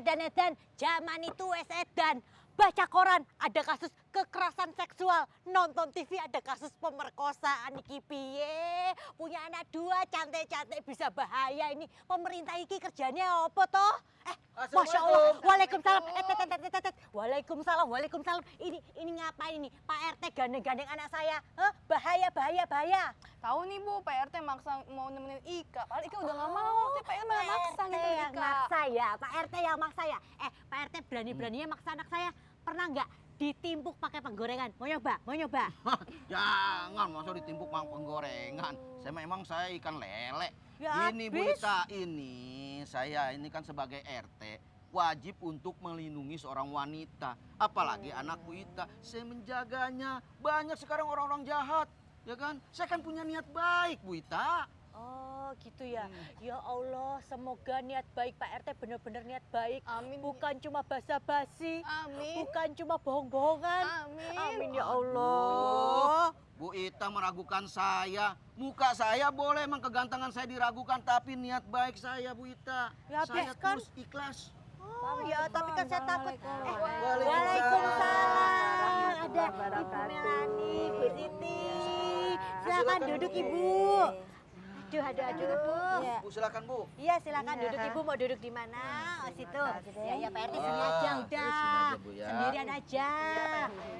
edan, zaman itu wes edan. Baca koran ada kasus kekerasan seksual, nonton TV ada kasus pemerkosaan iki piye. Punya anak 2 cantik-cantik bisa bahaya ini. Pemerintah iki kerjanya apa toh? Masya Allah. Waalaikumsalam. Waalaikumsalam. Ini ngapain ini? Pak RT gandeng-gandeng anak saya. Bahaya. Tahu nih Bu, Pak RT maksa mau nemenin Ika. Padahal Ika udah nggak mau, tapi Pak RT malah maksa RT nemenin yang Ika. maksa ya, Pak RT yang maksa ya. Pak RT berani-beraninya maksa anak saya. Pernah nggak ditimpuk pakai penggorengan? Mau nyoba? Jangan, masa ditimpuk mang penggorengan. Saya ikan lele. Ya Ini Bu habis. Ita, saya ini kan sebagai RT wajib untuk melindungi seorang wanita. Apalagi anak Bu Ita, saya menjaganya. Banyak sekarang orang-orang jahat, ya kan? Saya kan punya niat baik Bu Ita. Oh gitu ya. Ya Allah, semoga niat baik Pak RT benar-benar niat baik. Amin. Bukan cuma basa-basi. Amin. Bukan cuma bohong-bohongan. Amin. Amin ya Allah. Bu Ita meragukan saya. Muka saya boleh, emang kegantengan saya diragukan, tapi niat baik saya Bu Ita. Ya, Saya habis kan? terus ikhlas. Oh ya, tapi kan saya takut. Waalaikumsalam. Ada Ibu Melani, Bu Siti. Silakan duduk Ibu. Aduh. Ya. Bu silakan Bu. Iya, silakan duduk Ibu. Mau duduk di mana? Oh, situ. Ya Pak RT sini aja udah. sini aja, Bu, ya. Sendirian aja.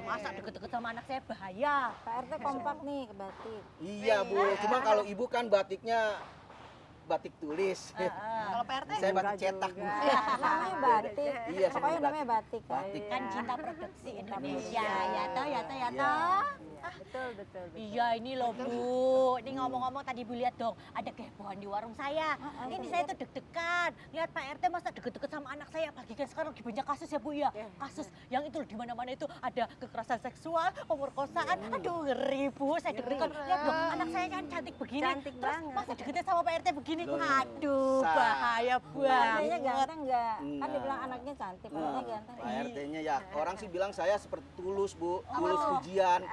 Masa deket-deket sama anak saya bahaya. Pak RT kompak nih ke batik. Iya Bu, cuma kalau Ibu kan batiknya batik tulis. Kalau Pak RT? Saya batik cetak Bu. Namanya batik. Iya, Pokoknya sama namanya batik. Batik. Kan cinta produksi Indonesia. Ya toh. Betul. Iya ini loh Bu, ini ngomong-ngomong tadi Bu lihat dong ada kehebohan di warung saya. Ini saya tuh deg-degan, lihat Pak RT masa deket-deket sama anak saya. Apalagi kan sekarang lagi banyak kasus ya Bu ya. Kasus yang itu loh, di mana-mana itu ada kekerasan seksual, pemerkosaan. Aduh ngeri Bu, saya deg-degan. Lihat dong anak saya kan cantik begini. Cantik Terus banget. masa deketin sama Pak RT begini. Loh, Aduh Sa. bahaya Anaknya banget. ganteng enggak? Kan Enggak. dibilang anaknya cantik, anaknya ganteng. Pak RT-nya ya, orang sih bilang saya seperti tulus Bu, tulus ujian.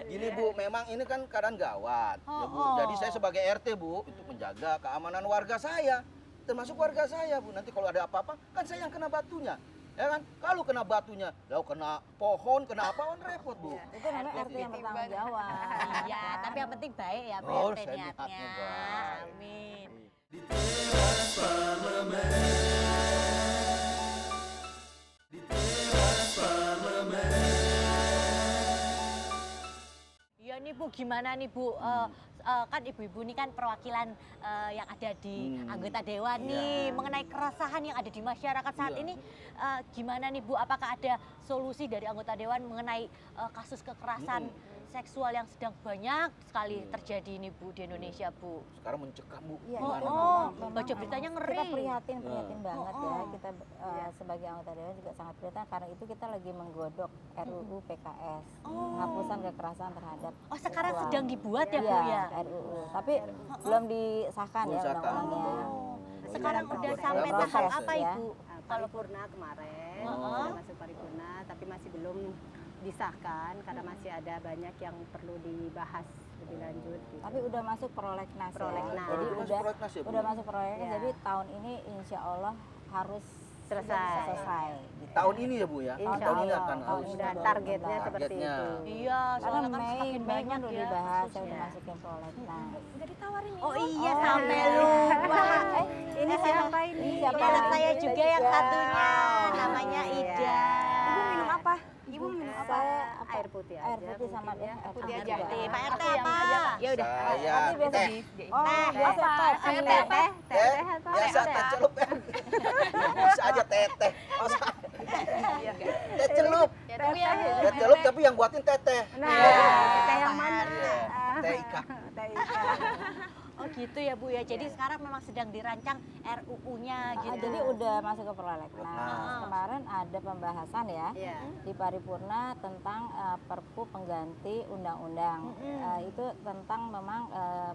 Gini Bu, memang ini kan keadaan gawat, ya Bu. Jadi saya sebagai RT Bu, itu menjaga keamanan warga saya, termasuk warga saya Bu. Nanti kalau ada apa-apa, kan saya yang kena batunya, ya kan? Kalau kena batunya, lalu kena pohon, kena apa, kan repot Bu. Itu namanya RT yang bertanggung jawab. Iya, tapi yang penting baik ya Pak Oh, RT saya niatnya. niatnya baik. Amin. Iya nih Bu, gimana nih Bu? Kan ibu-ibu ini kan perwakilan yang ada di anggota dewan nih mengenai keresahan yang ada di masyarakat saat ini. Gimana nih Bu? Apakah ada solusi dari anggota dewan mengenai kasus kekerasan seksual yang sedang banyak sekali terjadi ini Bu di Indonesia Bu? Sekarang mencekam Bu. Iya, Gimana? memang Baca beritanya ngeri. Kita prihatin banget ya. Kita sebagai anggota dewan juga sangat prihatin karena itu kita lagi menggodok RUU PKS, penghapusan kekerasan terhadap Oh sekarang seksual. sedang dibuat ya Bu Iya, ya? RUU. Tapi belum disahkan Belum ya disahkan. undang-undangnya. Sekarang Dalam udah proses sampai ya. tahap apa Ya. Ibu? Paripurna kemarin sudah masuk paripurna, tapi masih belum disahkan karena masih ada banyak yang perlu dibahas lebih lanjut. Gitu. Tapi udah masuk prolegnas ya. Prolegnas. Jadi Udah masuk prolegnas ya, Bu? udah masuk prolegnas. Iya. Jadi tahun ini insya Allah harus Selesai. Gitu. Tahun ini ya Bu ya? Insya Tahun ini Allah. akan Tahun harus. ini Udah baru targetnya bentar. seperti Targetnya. itu. Iya, Karena soalnya kan Mei semakin banyak kan udah ya dibahas, saya kasusnya. udah masukin prolegnas. Udah ditawarin Oh iya Oh, sampai iya. lupa. Ini siapa ini? Ini siapa? Ini anak saya juga yang satunya, Oh, namanya iya. Ida. Ibu minum apa? Ibu minum apa? Saya Air putih aja. air putih sama mungkin ya. air putih putih aja. juga. Pak RT Aku yang apa? aja, Pak. Ya udah. Saya Nanti biasa teh. Oh, biasa Apa? teh. Saya Iya. teh. Teh, biasa teh celup ya. Bisa aja teteh. Teh celup. Ya dulu ya. Teh celup tapi yang buatin teteh. Nah, teh yang mana? Iya, teh Ika. Oh gitu ya Bu ya. Jadi sekarang memang sedang dirancang RUU-nya gitu. Jadi udah masuk ke prolegnas. Prolegnas. Kemarin ada pembahasan ya Iya. di paripurna tentang Perpu pengganti undang-undang. Itu tentang memang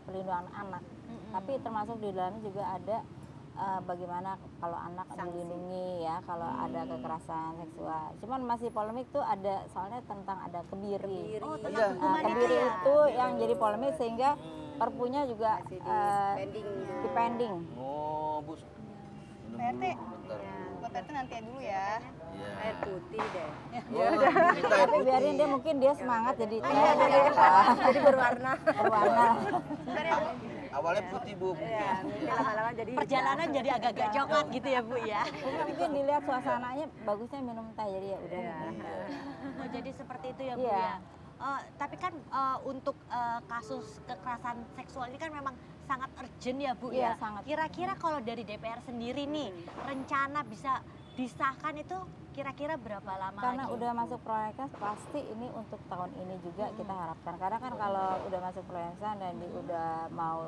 perlindungan anak. Tapi termasuk di dalamnya juga ada bagaimana kalau anak Sanksi. dilindungi ya kalau ada kekerasan seksual. Cuman masih polemik tuh ada soalnya tentang ada kebiri. Oh, Iya. tentang hukuman itu Kebiri ya. itu yang jadi polemik sehingga perpunya juga Masih di pending. dipending. Oh, Bu. Minum Pak RT. dulu bentar. Buat RT nanti dulu ya. Iya. Air putih deh. Oh, kita air Tapi putih. biarin dia, mungkin dia semangat jadi Jadi berwarna. berwarna. Bentar ya, Bu. Awalnya putih bu. Iya, nanti lama-lama jadi Perjalanan jadi agak-agak coklat gitu ya Bu ya. Mungkin dilihat suasananya bagusnya minum teh, jadi ya udah. Oh, jadi seperti itu ya Bu Iya. ya. Tapi kan untuk kasus kekerasan seksual ini kan memang sangat urgent ya Bu Iya, ya. sangat. Kira-kira kalau dari DPR sendiri nih rencana bisa disahkan itu kira-kira berapa lama Karena lagi? udah masuk prolegnas pasti ini untuk tahun ini juga kita harapkan. Karena kan kalau udah masuk prolegnas dan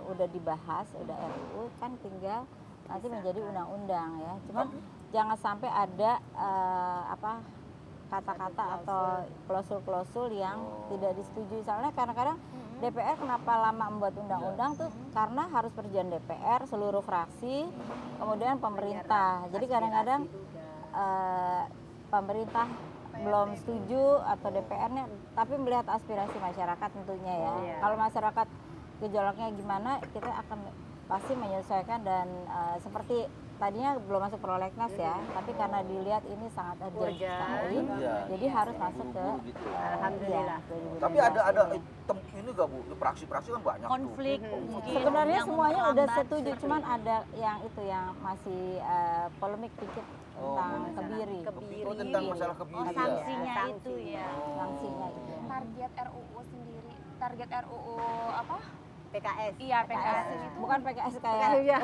udah dibahas, udah RUU kan tinggal nanti menjadi undang-undang ya. Cuman jangan sampai ada kata-kata atau klausul-klausul yang tidak disetujui. Soalnya kadang-kadang DPR kenapa lama membuat undang-undang tuh karena harus persetujuan DPR, seluruh fraksi, kemudian pemerintah. Jadi kadang-kadang pemerintah belum setuju atau DPR-nya, tapi melihat aspirasi masyarakat tentunya ya. Iya. Kalau masyarakat gejolaknya gimana, kita akan pasti menyesuaikan dan seperti tadinya belum masuk prolegnas ya, tapi karena dilihat ini sangat urgent Urgent. sekali, Iya. jadi harus masuk ke Buru-buru gitu. Alhamdulillah. iya, Tapi ada ini gak bu? Praksi-praksi kan banyak Konflik tuh. mungkin sebenarnya yang semuanya udah memperlambat. setuju, cuman ada yang itu yang masih polemik dikit tentang kebiri. Oh, tentang masalah kebiri Oh, ya. sanksinya Sanksi. itu ya. Sanksinya itu. Target RUU sendiri. Target RUU apa? PKS. Iya, PKS itu. Bukan PKS kayak Iya.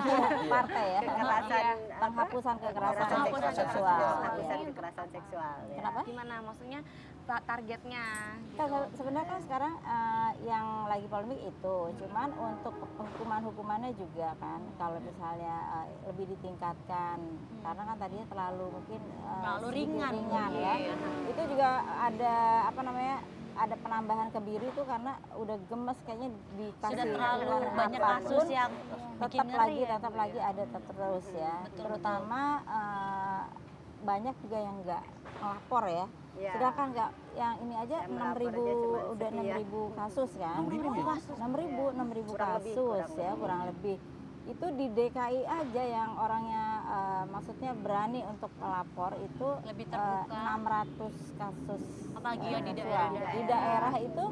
partai ya. Kekerasan Penghapusan kekerasan Penghapusan seksual. Penghapusan kekerasan seksual. Ya. Kenapa? Gimana maksudnya targetnya? Kan sebenarnya kan sekarang yang lagi polemik itu, cuman untuk hukuman-hukumannya juga kan, kalau misalnya lebih ditingkatkan, karena kan tadinya terlalu mungkin Terlalu sedikit ringan. ya. Itu juga ada ada penambahan kebiri itu karena udah gemes kayaknya dikasih Sudah terlalu uang banyak apapun, kasus yang bikin tetap ngeri lagi ya, tetap Bu, lagi ya. ada terus ya, Betul, terutama banyak juga yang nggak melapor ya. Iya. Sedangkan nggak yang ini aja Yang melapor 6.000 aja cuma udah sekian. 6.000 kasus kan. 6.000 ya? 6.000 Kurang lebih, kasus kurang ya lebih. kurang lebih. Itu di DKI aja yang orangnya maksudnya berani untuk melapor itu Lebih terbuka. 600 kasus. Apalagi ya di seksual. daerah-daerah. Di daerah itu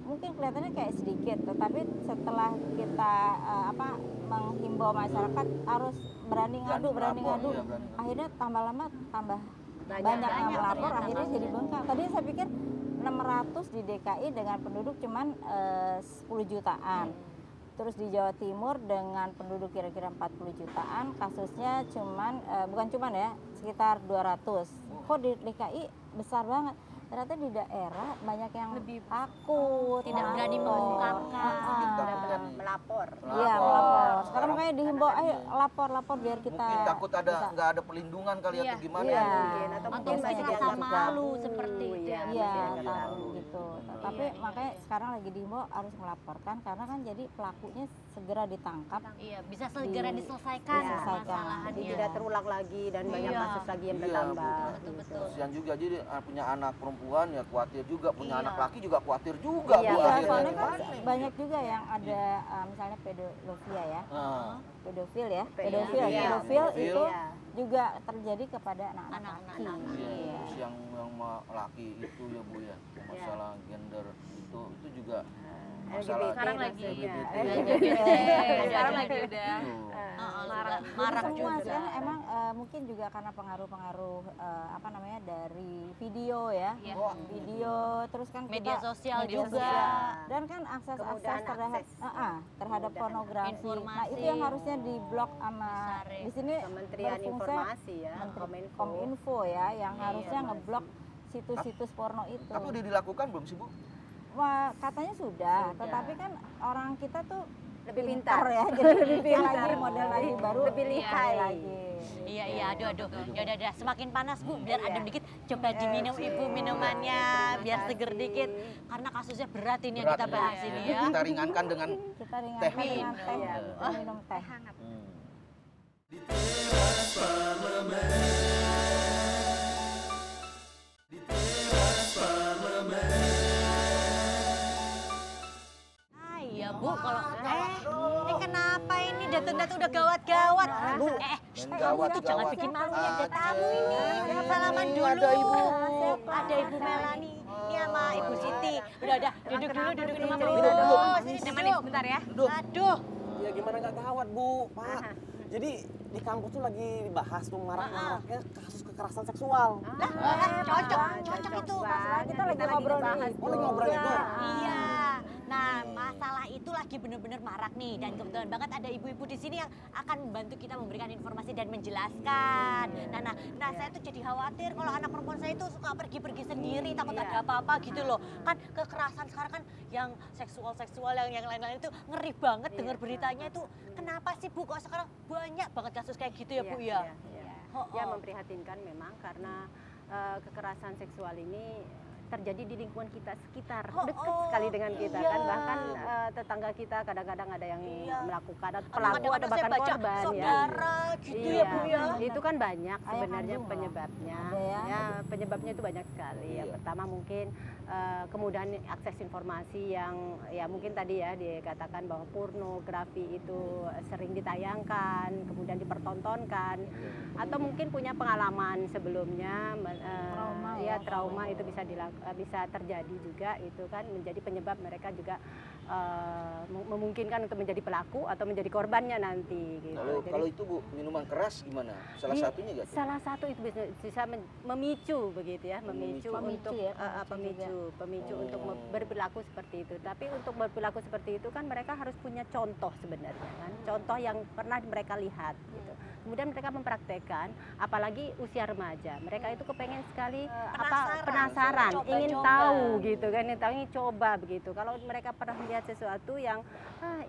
mungkin kelihatannya kayak sedikit, tetapi setelah kita menghimbau masyarakat harus berani ngadu, Berani melapor, iya, berani ngadu. akhirnya tambah lama tambah Banyak. banyak yang Banyak melapor, ternyata akhirnya jadi kasusnya. bengkak. Tadi saya pikir 600 di DKI dengan penduduk cuman 10 jutaan. Terus di Jawa Timur dengan penduduk kira-kira 40 jutaan, kasusnya bukan cuman ya, sekitar 200. Kok di DKI besar banget? Ternyata di daerah banyak yang Lebih takut, tidak berani melapor. mengungkapkan. Udah melapor. Iya, melapor. Sekarang makanya dihimbau, ayo lapor biar kita Mungkin takut bisa- nggak ada perlindungan kali Iya. atau gimana Iya. ya. Mungkin, atau Atau mungkin mungkin masih rasa dianggap malu tabu. seperti itu ya. Iya, masih dianggap tahu tabu. gitu. Iya, Tapi iya. makanya sekarang lagi dihimbau harus melaporkan karena kan jadi pelakunya segera ditangkap. Iya, bisa segera diselesaikan diselesaikan. Jadi permasalahannya. tidak terulang lagi dan banyak Iya. kasus lagi yang Iya, bertambah. Betul-betul. Kasihan juga jadi punya anak perempuan ya khawatir juga, punya Iya. anak laki juga khawatir juga Iya, bu Iya, akhirnya. soalnya kan Gimana? banyak juga yang ada misalnya pedofil ya. Nah, Pedofil ya. Pedofil, Pedofil iya. Pedofil Pedofil. itu Iya. juga terjadi kepada anak-anak Anak-anak laki. iya, Iya. terus yang laki itu ya bu ya, masalah gender itu juga masalah LGBT Sekarang lagi LGBT. Sekarang lagi udah Itu. Marak Jadi semua juga. sekarang emang mungkin juga karena pengaruh-pengaruh dari video ya. Iya. Video terus kan Media kita sosial media juga. sosial. Dan kan akses Kemudahan terhadap akses. terhadap Kemudahan pornografi. Nah, Informasi. itu yang harusnya diblok sama Disaring. di sini Kementerian berfungsi Informasi ya, Menteri Kominfo. Kominfo ya yang Iya, harusnya ngeblok situs-situs porno itu. Tapi udah dilakukan belum sih bu? Wah, katanya sudah, Sudah. tetapi kan orang kita tuh Lebih pintar pintar. ya, jadi lebih Pintar. lagi model lagi baru Lebih lihai. lagi. Iya, aduh. Ya udah, semakin panas Bu, biar Iya. adem dikit. Coba diminum Ibu minumannya, biar seger kasih. dikit. Karena kasusnya berat ini yang Berat kita ya. bahas ini ya. Kita ringankan dengan Kita Teh. ringankan dengan teh, Iya, kita minum teh. Ah iya Bu, kalau ini kenapa ini datang-datang udah gawat-gawat. Bu, Kamu tuh jangan bikin malunya ada tamu ini. Salaman Ini dulu. ada Ibu. Ada Ibu Melani. Ini sama Ibu Siti. Udah, duduk dulu sama Duduk, Bu. duduk. Sini nemenin sebentar ya. Duduk. Aduh. Ya gimana nggak gawat Bu, Pak. Jadi di kampus tuh lagi dibahas tuh marak-maraknya kasus kekerasan seksual. Cocok itu. Kita lagi ngobrol nih. Oh, lagi ngobrol itu? Iya. Nah, masalah itu lagi benar-benar marak nih dan kebetulan banget ada ibu-ibu di sini yang akan membantu kita memberikan informasi dan menjelaskan. Nah, saya tuh jadi khawatir kalau anak perempuan saya itu suka pergi-pergi sendiri, takut ada apa-apa gitu loh. Kan kekerasan sekarang kan yang seksual yang lain-lain itu ngeri banget dengar beritanya itu. Kenapa sih Bu kok sekarang banyak banget kasus kayak gitu ya Bu ya? Ya memprihatinkan memang karena kekerasan seksual ini terjadi di lingkungan kita sekitar, dekat sekali dengan kita kan, bahkan tetangga kita kadang-kadang ada yang melakukan atau pelaku atau bahkan korban saudara gitu ya Bu ya. Itu kan banyak sebenarnya kandung penyebabnya. ya? Ya, penyebabnya itu banyak sekali. Yang pertama mungkin kemudahan akses informasi yang ya mungkin tadi ya dikatakan bahwa pornografi itu sering ditayangkan, kemudian dipertontonkan, atau mungkin punya pengalaman sebelumnya trauma itu bisa terjadi juga, itu kan menjadi penyebab mereka juga memungkinkan untuk menjadi pelaku atau menjadi korbannya nanti gitu. Kalau itu Bu, minuman keras gimana? Salah satunya nggak? Salah satu itu bisa memicu begitu ya, memicu untuk pemicu untuk berperilaku seperti itu. Tapi untuk berperilaku seperti itu kan mereka harus punya contoh sebenarnya kan, contoh yang pernah mereka lihat gitu. Kemudian mereka mempraktekkan, apalagi usia remaja, mereka itu kepengen sekali penasaran, ingin tahu gitu kan, ingin coba begitu. Kalau mereka pernah melihat sesuatu yang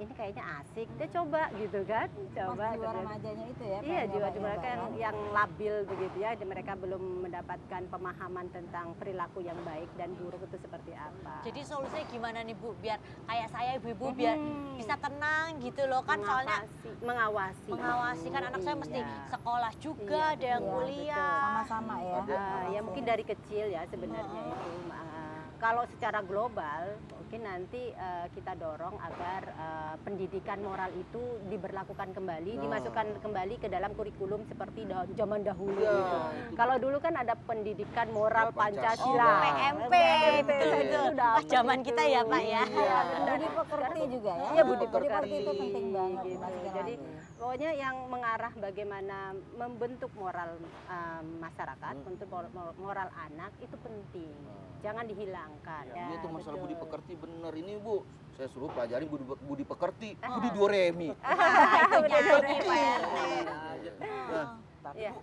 ini kayaknya asik, dia coba gitu kan, coba. Jiwa remajanya itu ya. Iya, jiwa mereka yang labil begitu ya, mereka belum mendapatkan pemahaman tentang perilaku yang baik dan buruk itu seperti apa. Jadi solusinya gimana nih Bu biar kayak saya ibu-ibu biar bisa tenang gitu loh kan, soalnya mengawasi kan anak saya mesti sekolah juga, ada yang kuliah. Sama-sama ya. Ya mungkin dari kecil ya sebenarnya itu. Kalau secara global mungkin nanti kita dorong agar pendidikan moral itu diberlakukan kembali, dimasukkan kembali ke dalam kurikulum seperti zaman dahulu gitu. Kalau dulu kan ada pendidikan moral Pancasila, PMP, betul. Pas zaman kita ya Pak ya. Budi pekerti juga ya. Iya, budi pekerti itu penting banget gitu. dimasukin Jadi lagi. pokoknya yang mengarah bagaimana membentuk moral masyarakat, untuk moral anak itu penting. Jangan dihilangkan. Ya, itu masalah budi pekerti bener ini Bu. Saya suruh pelajarin budi pekerti, budi Doremi. Itu nyanyi Pak RT. Tapi Bu,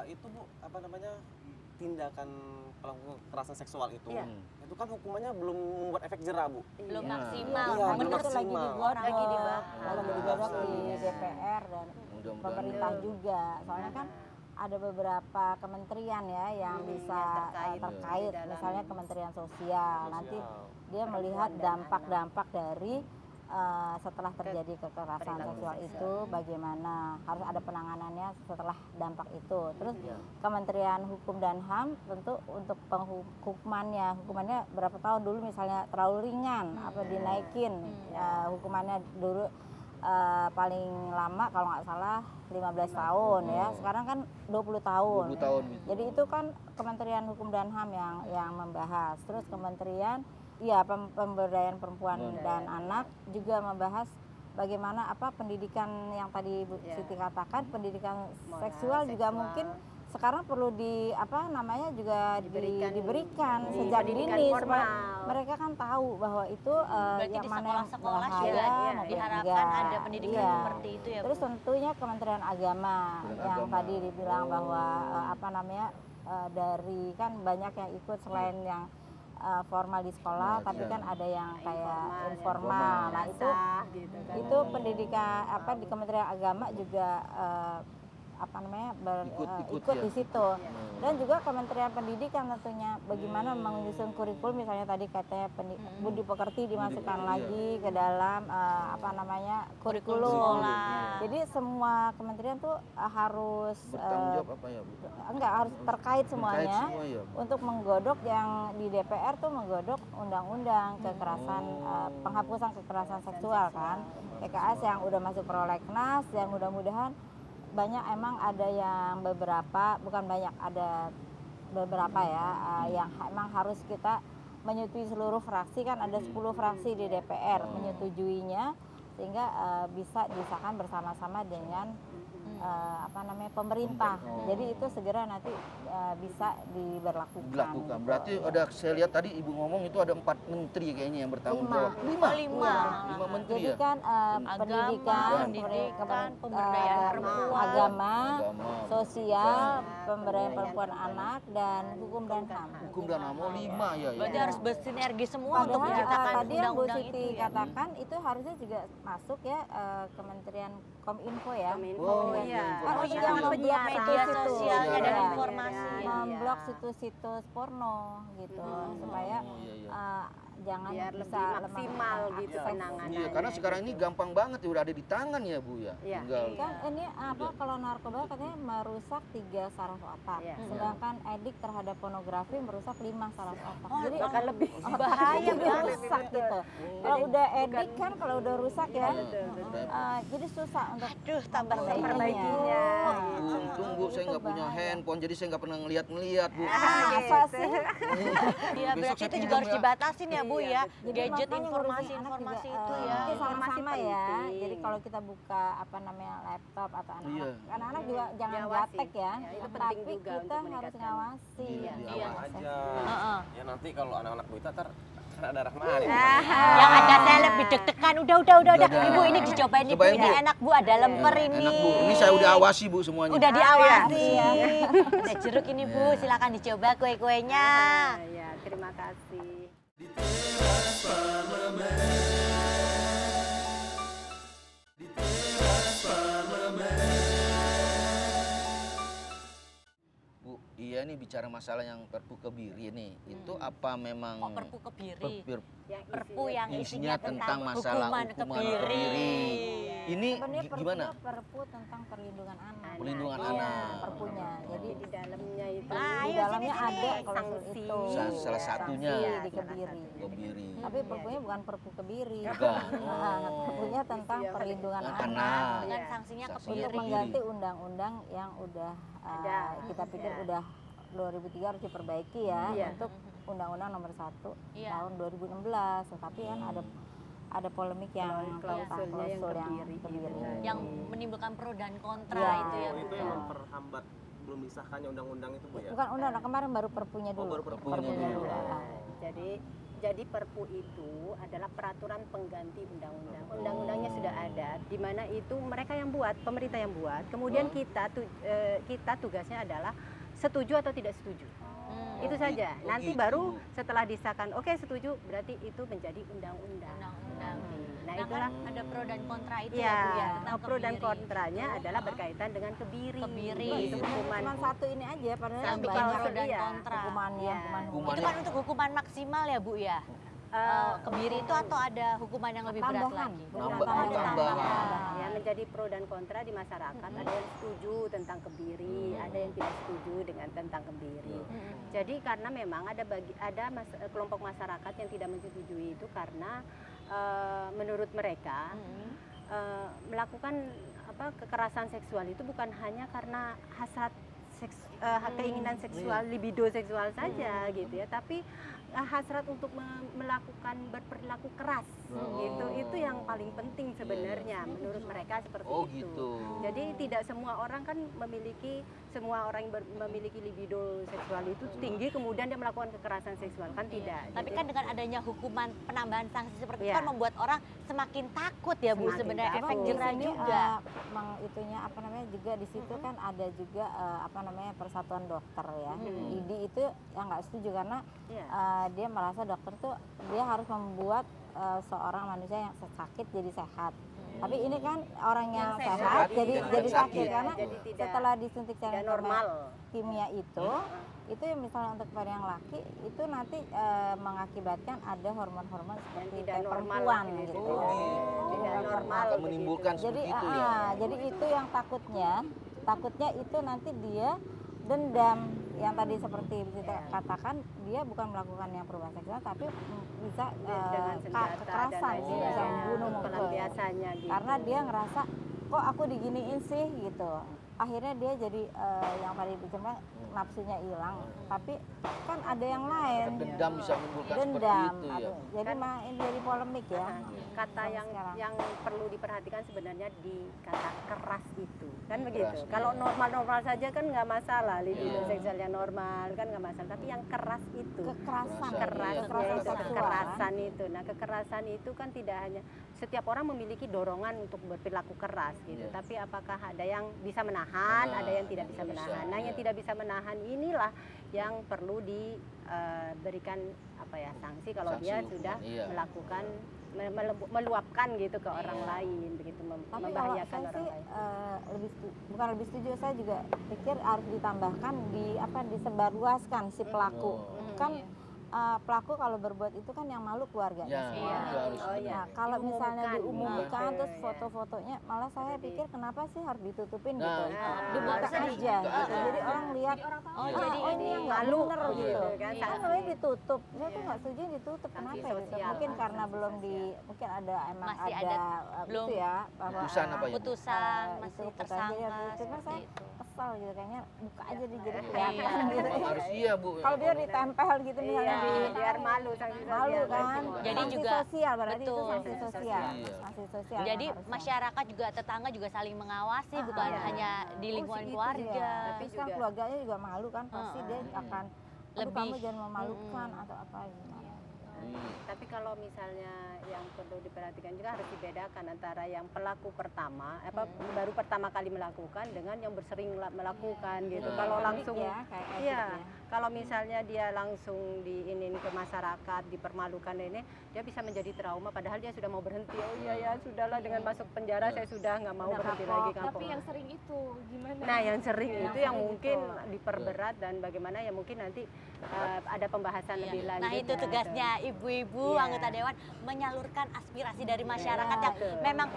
itu Bu, apa namanya, tindakan pelaku kekerasan seksual itu, itu kan hukumannya belum membuat efek jera Bu. Belum maksimal. Iya, Bener belum tuh lagi maksimal. digodok. Lagi digodok di DPR dan Mudah-mudahan pemerintah juga. Soalnya kan ada beberapa kementerian ya yang bisa terkait, misalnya Kementerian Sosial. Nanti dia melihat dampak-dampak dari setelah terjadi kekerasan seksual itu, bagaimana harus ada penanganannya setelah dampak itu. Terus Kementerian Hukum dan HAM tentu untuk hukumannya berapa tahun dulu misalnya terlalu ringan, apa dinaikin hukumannya dulu. Paling lama kalau nggak salah 15 tahun ya, sekarang kan 20 tahun. 20 tahun gitu. Jadi itu kan Kementerian Hukum dan HAM yang membahas. Terus Kementerian Pemberdayaan Perempuan dan Anak juga membahas bagaimana pendidikan yang tadi Bu Siti katakan, pendidikan seksual juga mungkin sekarang perlu juga diberikan sejak dini supaya mereka kan tahu bahwa itu Berarti yang di mana yang sekolah-sekolah bahaya, juga maupun diharapkan enggak. ada pendidikan Iya. seperti itu ya Bu. Terus tentunya Kementerian Agama yang tadi dibilang bahwa dari kan banyak yang ikut selain yang formal di sekolah, tapi kan ada yang kayak informal. Nah itu pendidikan di Kementerian Agama juga Ikut ikut ya. di situ. Dan juga Kementerian Pendidikan tentunya bagaimana menyusun kurikulum, misalnya tadi katanya budi pekerti dimasukkan lagi ke dalam kurikulum. sekolah. Jadi semua kementerian tuh harus Bertanggung jawab apa ya, Bu? harus terkait semuanya semua ya, Bu? untuk menggodok yang di DPR tuh menggodok undang-undang kekerasan penghapusan kekerasan seksual kan, PKS yang udah masuk prolegnas, yang mudah-mudahan banyak emang ada yang bukan banyak, ada beberapa ya yang emang harus kita menyetujui seluruh fraksi, kan ada 10 fraksi di DPR menyetujuinya sehingga bisa disahkan bersama-sama dengan pemerintah. Jadi itu segera nanti bisa diberlakukan. Berarti ada, saya lihat tadi Ibu ngomong itu ada 4 menteri kayaknya yang bertanggung jawab. 5 menteri Jadi ya? kan pendidikan, pemberdayaan perempuan, agama, Agama, sosial, pemberdayaan perempuan anak, dan hukum dan HAM. Hukum dan HAM, 5 ya. berarti harus bersinergi semua untuk Padahal menciptakan tadi yang Bu undang-undang Siti itu ya. katakan itu harusnya juga masuk ya Kementerian Kominfo ya. Oh, iya. Kan Oh itu iya, jangan memblok memblok media situs-situs. sosialnya dan Iya. informasi. Memblok situs-situs porno gitu supaya Oh, iya, iya. jangan Biar bisa lebih maksimal gitu akses. penanganannya. Iya, karena sekarang ini gampang banget ya, udah ada di tangan ya, Bu ya. Iya. Tinggal Kan ini kalau narkoba katanya merusak 3 saraf otak, Iya. sedangkan edik terhadap pornografi merusak 5 saraf otak. Oh, Jadi Bahkan lebih bahaya jadi banget. rusak gitu. Kalau udah edik kan, kalau udah rusak ya, jadi susah untuk Aduh, tambah perbaikinya. untung Bu, saya nggak punya handphone, jadi saya nggak pernah ngeliat-ngeliat, Bu. apa sih? Iya, Besok berarti saya itu juga pinjam harus ya. dibatasin ya Bu ya. Jadi Gadget, makanya ngurusin anak informasi juga, itu ya. nanti Informasi sama-sama ya. penting. Jadi kalau kita buka laptop atau Iya. anak-anak juga jangan Diawasi. gatek ya. Ya, itu penting Tapi juga kita untuk harus meningkatkan. ngawasi. Iya, Iya. aja. Heeh. Ya nanti kalau anak-anak Bu Ita kan ada Rahmani. Yang ada saya lebih deg-degan. Udah. Udah. Ibu ini dicobain Ibu, Cobain, ini Bu. enak Bu, ada lemper ini. Enak, Bu. Ini saya udah awasi, Bu, semuanya. Udah diawasi. Ada jeruk ini Bu, silakan dicoba kue-kuenya. Ya, terima kasih. Bu, iya nih bicara masalah yang Perpu Kebiri nih. Itu apa memang Kok perpu kebiri? Yang Perpu yang isinya isinya tentang masalah hukuman kebiri. Ini Sebenarnya gimana? perpu tentang perlindungan anak. Perlindungan Iya, anak. perpunya. Jadi di dalamnya itu Ah, di ayo dalamnya sini, ada sini. klausul Sanksi. itu. Salah satunya. Sanksi di Salah Kebiri. Kebiri. Tapi perpunya bukan perpu Kebiri. Bukan. Perpunya tentang perlindungan Anak. anak. Dengan Iya. sanksinya Sanksinya Untuk kebiri. mengganti undang-undang yang udah Ada. kita pikir Iya. udah 2003 harus diperbaiki ya Iya. untuk Undang-Undang Nomor 1 Iya. tahun 2016. Tetapi kan ada polemik yang tentang Klausulnya yang klausul yang kebiri. kebiri. Yang menimbulkan pro dan kontra Iya. itu ya Bu. Itu yang memperhambat belum disahkannya undang-undang itu, Bu ya. Bukan undang-undang, kemarin baru perpunya dulu. baru perpunya Perpunya dulu. dulu. Jadi Perpu itu adalah peraturan pengganti undang-undang. Undang-undangnya sudah ada, di mana itu mereka yang buat, pemerintah yang buat. Kemudian kita tugasnya adalah setuju atau tidak setuju. Itu saja. Oh, Nanti gitu. baru setelah disahkan, oke setuju, berarti itu menjadi undang-undang. Undang-undang. Nah, Nah, itulah. kan ada pro dan kontra itu Ya, ya Bu ya, tentang pro dan kebiri. kontranya adalah berkaitan dengan kebiri. Kebiri. Itu hukuman. Cuma satu ini aja, padahal Satu banyak klausul dan iya. kontra. hukumannya. Iya. Hukuman Itu kan untuk hukuman maksimal ya Bu ya? Kebiri itu atau ada hukuman yang lebih berat Tambahan. lagi? Tambahan. Ya, menjadi pro dan kontra di masyarakat. Ada yang setuju tentang kebiri, ada yang tidak setuju dengan tentang kebiri. Jadi karena memang ada kelompok masyarakat yang tidak menyetujui itu karena menurut mereka melakukan kekerasan seksual itu bukan hanya karena hasrat keinginan seksual, libido seksual saja gitu ya, tapi hasrat untuk melakukan berperilaku keras gitu. Itu yang paling penting sebenarnya menurut mereka seperti Oh, itu. gitu. Jadi tidak semua orang kan semua orang yang memiliki libido seksual itu tinggi kemudian dia melakukan kekerasan seksual, kan tidak. Tapi Jadi- kan dengan adanya hukuman penambahan sanksi seperti itu Iya. kan membuat orang semakin takut ya Bu, Semakin sebenarnya takut. efek jerah Ini, juga. itunya juga di situ kan ada juga Persatuan Dokter ya. IDI itu yang nggak setuju karena Iya. dia merasa dokter tuh dia harus membuat seorang manusia yang sakit jadi sehat. Tapi ini kan orang yang sehat sehat jadi jadi sakit sakit. karena Jadi tidak- setelah disuntik tidak cairan normal. kimia itu yang misalnya untuk pada yang laki itu nanti mengakibatkan ada hormon-hormon seperti tidak kayak normal perempuan gitu. gitu. Tidak normal Akan menimbulkan Jadi seperti itu ya. jadi itu yang takutnya itu nanti dia dendam yang tadi seperti kita katakan, dia bukan melakukan yang perubahan seksual tapi bisa dengan senjata kekerasan, dan dia lain bisa sebagainya, membunuh mungkin. pelampiasannya gitu. Karena dia ngerasa kok aku diginiin sih gitu. Akhirnya dia jadi yang tadi bicara nafsunya hilang, tapi kan ada yang lain. Dendam bisa menimbulkan seperti Dendam. itu ya. Jadi ini jadi polemik ya. Kata Sampai yang sekarang. yang perlu diperhatikan sebenarnya di kata keras itu kan Keras, begitu. iya. Kalau normal-normal saja kan nggak masalah, libido Iya. seksualnya normal kan nggak masalah. Tapi yang keras itu, Kekerasan, Keras, kekerasan itu seksual. kekerasan itu. Nah kekerasan itu kan tidak hanya setiap orang memiliki dorongan untuk berperilaku keras gitu. Iya. Tapi apakah ada yang bisa menahan, ada yang tidak bisa Tidak bisa, menahan. Nah yang iya. tidak bisa menahan inilah yang perlu diberikan apa ya sanksi kalau Sanksi dia hukuman, sudah iya. melakukan meluapkan gitu ke orang lain begitu Tapi kalau membahayakan saya orang sih lain. bukan lebih setuju, saya juga pikir harus ditambahkan disebarluaskan si pelaku. Oh. Kan pelaku kalau berbuat itu kan yang malu keluarganya Ya, semua. itu harus Oh, iya. Nah, kalau misalnya Diumumkan. diumumkan Gitu, terus ya. foto-fotonya, malah saya pikir kenapa sih harus ditutupin Nah, gitu. itu. Dibuka Harusnya aja gitu. Jadi orang lihat Oh, Iya. jadi ini yang nggak malu bener Iya. gitu. kan, Kan sanksi. namanya ditutup. Saya tuh nggak setuju ditutup. Sanksi Kenapa gitu? sosial. Mungkin karena Sanksi belum sosial. mungkin ada Masih ada belum itu ya bahwa, putusan apa ya? Putusan itu masih putusan tersangka jadi cuma seperti saya itu. kesal gitu kayaknya buka aja di jadi Iya. kelihatan gitu. Memang harus iya Bu. Kalau dia ditempel gitu misalnya Iya, di biar malu sanksi malu sosial kan. Jadi Sanksi juga- sosial berarti itu betul. sanksi sosial. Iya. Sanksi sosial. Jadi yang harusnya. masyarakat juga tetangga juga saling mengawasi, bukan iya. hanya di Oh, lingkungan segitu keluarga. ya. Tapi Terus kan juga- keluarganya juga malu kan, pasti dia akan aduh, Lebih. kamu jangan memalukan atau apa gimana. Tapi kalau misalnya yang perlu diperhatikan juga harus dibedakan antara yang pelaku pertama, baru pertama kali melakukan dengan yang bersering melakukan gitu. Nah. Kalau Habit langsung, ya, kayak habit iya, ya. kalau misalnya dia langsung diinin ke masyarakat, dipermalukan ini, dia bisa menjadi trauma. Padahal dia sudah mau berhenti. Oh iya ya, sudahlah dengan masuk penjara saya sudah nggak mau Udah berhenti kapok. lagi kapok. Tapi yang sering itu gimana? Nah, yang sering Yang itu yang sering mungkin itu. diperberat dan bagaimana ya mungkin nanti ada pembahasan Iya. lebih lanjut. Nah itu ya. tugasnya ibu-ibu Iya. anggota dewan menyalurkan aspirasi dari masyarakat yang betul. memang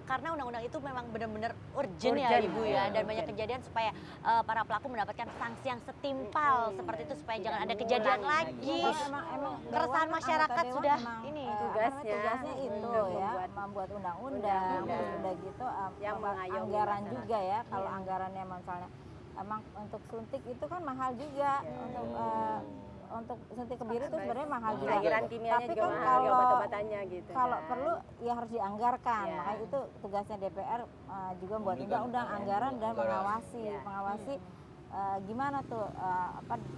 karena undang-undang itu memang benar-benar urgent ya Urgent, ibu iya, ya, dan banyak urgent. kejadian supaya para pelaku mendapatkan sanksi yang setimpal seperti itu supaya jangan ada kejadian lagi. Emang Keresahan dewan, masyarakat anggota dewan sudah emang, ini, tugasnya. tugasnya itu Untuk ya membuat membuat undang-undang, undang-undang. terus udah gitu Yang membuat mengayomi anggaran masyarakat. juga ya. Kalau Iya. anggarannya misalnya emang untuk suntik itu kan mahal juga untuk suntik kebiri itu sebenarnya mahal juga. Cairan kimianya Tapi juga kan mahal, kalau- obat-obatannya gitu. Kalau kan. perlu ya harus dianggarkan. Iya. Makanya itu tugasnya DPR juga buat Memberikan undang-undang anggaran dan anggaran. mengawasi, Iya. mengawasi gimana tuh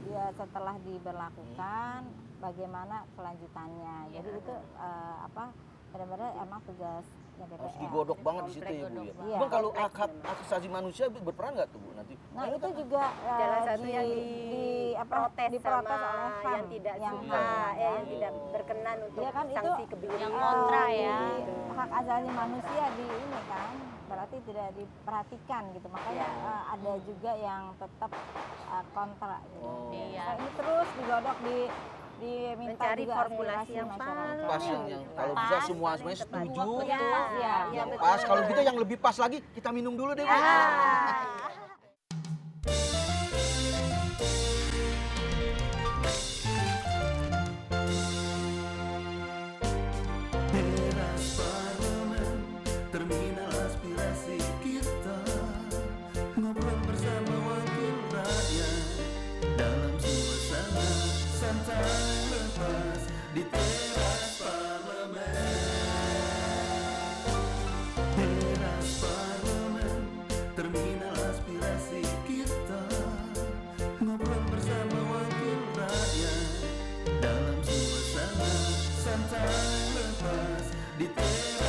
dia setelah diberlakukan, bagaimana kelanjutannya. Jadi itu benar-benar emang tugas DPR. Harus digodok banget di situ ya Bu ya. Iya. Bang kalau hak asasi manusia berperan nggak tuh Bu nanti? Nah itu juga Salah satu yang diprotes sama oleh HAM yang tidak yang suka, HAM, ya. yang tidak berkenan untuk Iya kan, itu sanksi kebiri. yang kontra di ya. hak asasi manusia di ini kan berarti tidak diperhatikan gitu, makanya ada juga yang tetap kontra gitu. Oh. Iya. Nah, ini terus digodok diminta Mencari juga formulasi aspirasi yang masyarakat. Pas yang kalau bisa Pas, semuanya setuju. Iya, iya, Yang betul. pas, kalau gitu yang lebih pas lagi kita minum dulu deh Bu. Teras parlemen, terminal aspirasi kita, ngobrol bersama wakil rakyat dalam suasana santai lepas di teras parlemen. Teras parlemen, terminal aspirasi kita, ngobrol bersama wakil rakyat dalam suasana santai lepas di teras